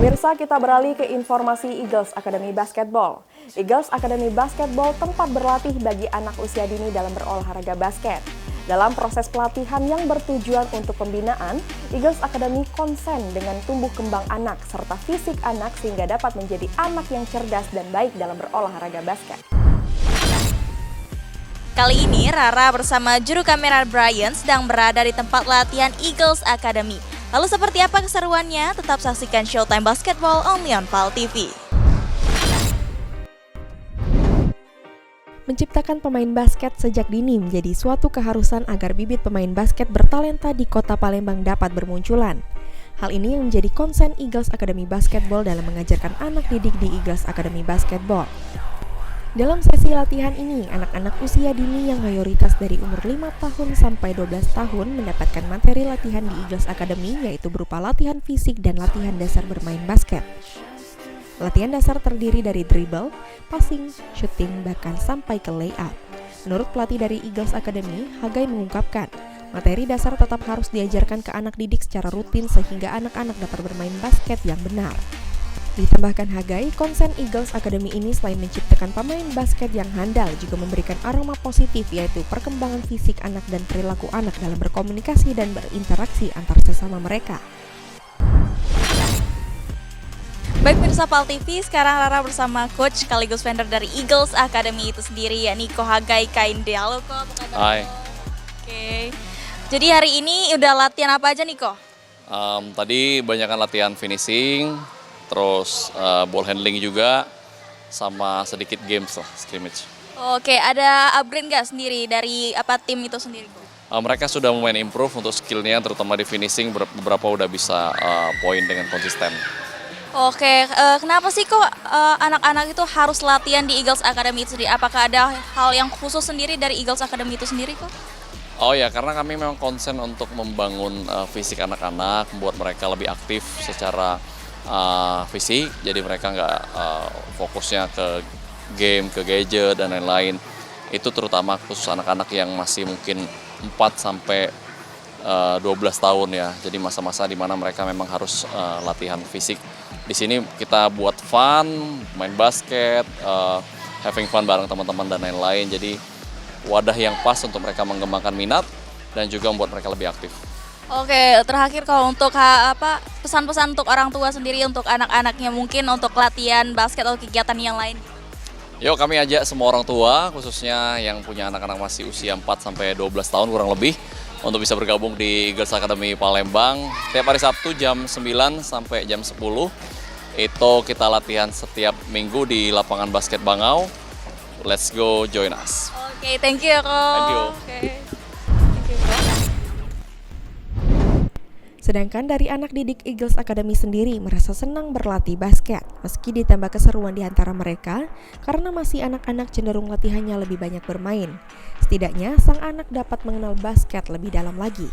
Pemirsa, kita beralih ke informasi Eagles Academy Basketball. Eagles Academy Basketball tempat berlatih bagi anak usia dini dalam berolahraga basket. Dalam proses pelatihan yang bertujuan untuk pembinaan, Eagles Academy konsen dengan tumbuh kembang anak serta fisik anak sehingga dapat menjadi anak yang cerdas dan baik dalam berolahraga basket. Kali ini Rara bersama juru kamera Brian sedang berada di tempat latihan Eagles Academy. Lalu seperti apa keseruannya? Tetap saksikan Showtime Basketball only on PAL TV. Menciptakan pemain basket sejak dini menjadi suatu keharusan agar bibit pemain basket bertalenta di kota Palembang dapat bermunculan. Hal ini yang menjadi konsen Eagles Academy Basketball dalam mengajarkan anak didik di Eagles Academy Basketball. Dalam sesi latihan ini, anak-anak usia dini yang mayoritas dari umur 5 tahun sampai 12 tahun mendapatkan materi latihan di Eagles Academy, yaitu berupa latihan fisik dan latihan dasar bermain basket. Latihan dasar terdiri dari dribble, passing, shooting, bahkan sampai ke layup. Menurut pelatih dari Eagles Academy, Hagai mengungkapkan, materi dasar tetap harus diajarkan ke anak didik secara rutin sehingga anak-anak dapat bermain basket yang benar. Ditambahkan Hagai, konsen Eagles Academy ini selain menciptakan pemain basket yang handal juga memberikan aroma positif, yaitu perkembangan fisik anak dan perilaku anak dalam berkomunikasi dan berinteraksi antar sesama mereka. Baik pemirsa PAL TV, sekarang Rara bersama coach sekaligus vendor dari Eagles Academy itu sendiri, yakni Ko Hagai Kainde. Halo Ko, apa kabar? Hai. Oke. Jadi hari ini udah latihan apa aja nih Ko? Tadi banyakkan latihan finishing, terus ball handling juga, sama sedikit games lah, scrimmage. Oke, ada upgrade nggak sendiri dari tim itu sendiri Ko? Mereka sudah lumayan improve untuk skillnya, terutama di finishing, beberapa udah bisa poin dengan konsisten. Oke, kenapa sih kok anak-anak itu harus latihan di Eagles Academy itu sendiri? Apakah ada hal yang khusus sendiri dari Eagles Academy itu sendiri kok? Oh ya, karena kami memang konsen untuk membangun fisik anak-anak, membuat mereka lebih aktif secara fisik, jadi mereka nggak fokusnya ke game, ke gadget, dan lain-lain. Itu terutama khusus anak-anak yang masih mungkin 4 sampai 12 tahun ya, jadi masa-masa di mana mereka memang harus latihan fisik. Di sini kita buat fun, main basket, having fun bareng teman-teman dan lain-lain. Jadi wadah yang pas untuk mereka mengembangkan minat dan juga membuat mereka lebih aktif. Oke, terakhir kalau untuk pesan-pesan untuk orang tua sendiri untuk anak-anaknya mungkin untuk latihan basket atau kegiatan yang lain. Yuk kami ajak semua orang tua, khususnya yang punya anak-anak masih usia 4 sampai 12 tahun kurang lebih, untuk bisa bergabung di Eagles Academy Palembang. Setiap hari Sabtu jam 9 sampai jam 10, itu kita latihan setiap minggu di lapangan basket Bangau. Let's go, join us. Oke, thank you ya Ko. Thank you. Oke. Thank you, Ko. Sedangkan dari anak didik Eagles Academy sendiri merasa senang berlatih basket, meski ditambah keseruan di antara mereka, karena masih anak-anak cenderung latihannya lebih banyak bermain. Setidaknya, sang anak dapat mengenal basket lebih dalam lagi.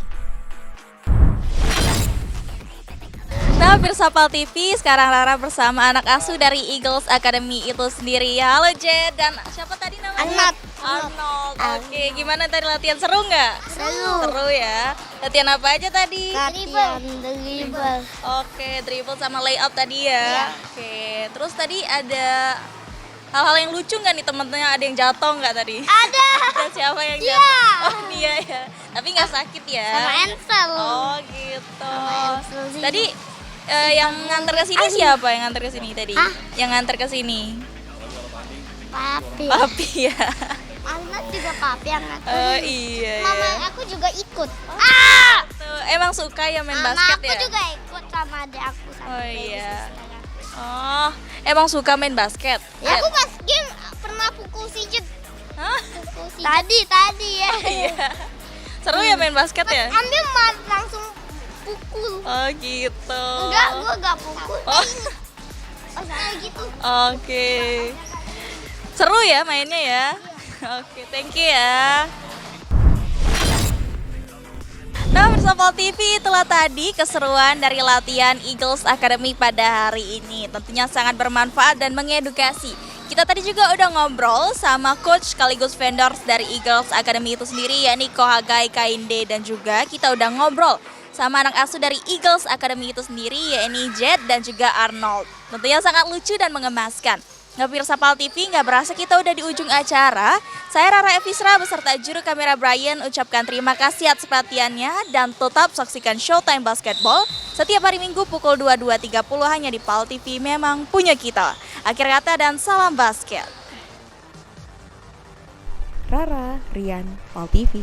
Nah, pemirsa PAL TV, sekarang Rara bersama anak asuh dari Eagles Academy itu sendiri. Halo Jed, dan siapa tadi namanya? Arnold. Oke, gimana tadi latihan, seru nggak? Seru ya. Latihan apa aja tadi? Latihan dribble. Oke, dribble sama layup tadi ya. Oke, terus tadi ada hal-hal yang lucu nggak nih temen-temennya? Ada yang jatuh nggak tadi? Ada. Ada siapa yang jatuh? Oh, dia ya. Tapi nggak sakit ya? Sama Ansel. Oh gitu. Sama Ansel sih. Tadi yang nganter ke sini siapa yang nganter ke sini tadi? Hah? Yang nganter ke sini? Papi. Papi ya. Anak juga papi yang ngatur. Oh iya. Mama Ya. aku juga ikut. Tuh, emang suka ya main Mama basket aku ya? juga ikut sama adik aku sama Oh baby iya. sister aku. Oh, emang suka main basket? Ya, aku pas game pernah pukul si Jed. Hah? Pukul si tadi ya. Iya. Seru ya main basket Pas ya? ambil langsung pukul. Oh gitu. Enggak, gua enggak pukul. Oh. Pas kayak gitu. Oke. Seru ya mainnya ya? Oke, thank you ya. Nah, bersama PAL TV itulah tadi keseruan dari latihan Eagles Academy pada hari ini. Tentunya sangat bermanfaat dan mengedukasi. Kita tadi juga udah ngobrol sama coach sekaligus vendors dari Eagles Academy itu sendiri, yakni Ko Hagai Kainde, dan juga kita udah ngobrol sama anak asuh dari Eagles Academy itu sendiri, yakni Jet dan juga Arnold. Tentunya sangat lucu dan mengemaskan. Ngepirsa Pal TV, nggak berasa kita udah di ujung acara. Saya Rara Evisra beserta juru kamera Brian ucapkan terima kasih atas perhatiannya dan tetap saksikan Showtime Basketball setiap hari Minggu pukul 22.30 hanya di Pal TV, memang punya kita. Akhir kata dan salam basket. Rara, Rian, Pal TV.